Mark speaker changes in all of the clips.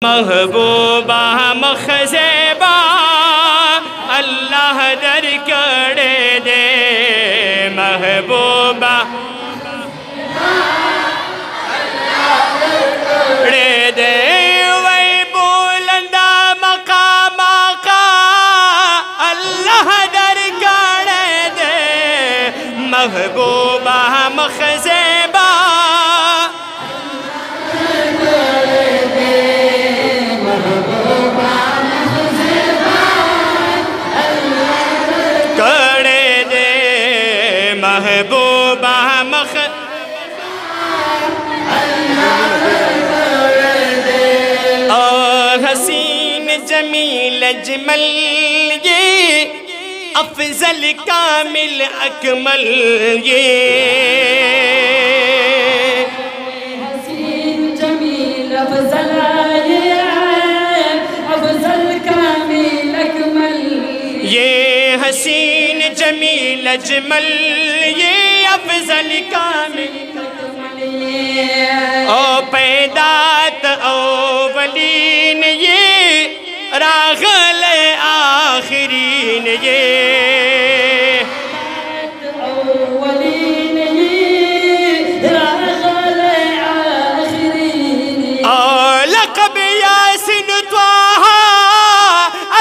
Speaker 1: محبوبہ مخزبہ اللہ در کڑے دے محبوبہ کڑے دے وی بولندہ مقام آقا اللہ در کڑے دے محبوبہ مخزبہ محبوبہ حسین جمیل اجمل یہ افضل کامل اکمل یہ
Speaker 2: حسین جمیل افضل افضل کامل اکمل
Speaker 1: یہ حسین جمیل اجمل یہ افضل کامل او پیدات اولین یہ راغل آخرین یہ
Speaker 2: اولین یہ راغل آخرین
Speaker 1: او لقب یاسین طوہا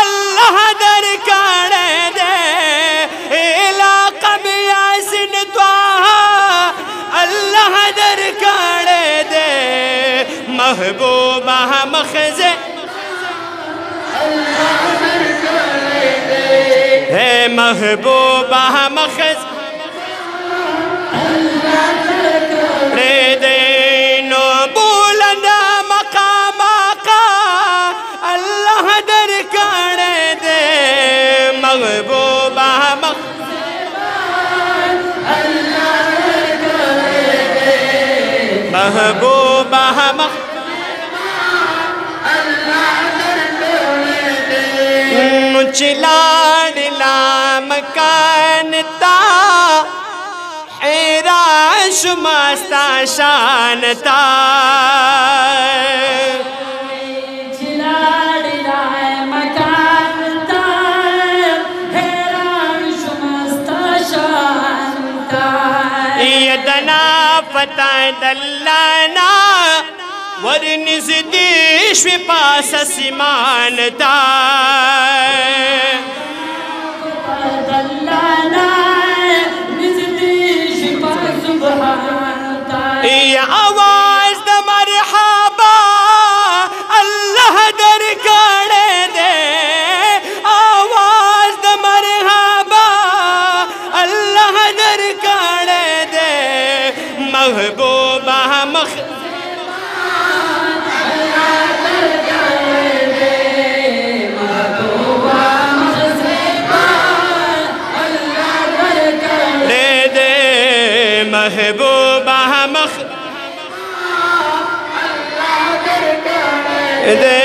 Speaker 1: اللہ در کڑے دے لقب یاسین طوہا اللہ در کڑے دے محبوبہ مخزے ہے محبوبہ مخزے دے نو بولندہ مقام آقا اللہ در کڑے دے محبوبہ محبوبہ چلاڑ لام کانتا حیراش ماستا شانتا
Speaker 2: چلاڑ لام کانتا حیراش ماستا شانتا
Speaker 1: یدنا فتح دلانا ورنز دیش پاس سمانتا
Speaker 2: دلانا نزدیش پاس سبحانتا
Speaker 1: یا آواز دا مرحبا اللہ در کڑے دے آواز دا مرحبا اللہ در کڑے دے محبوبہ محبوبہ دے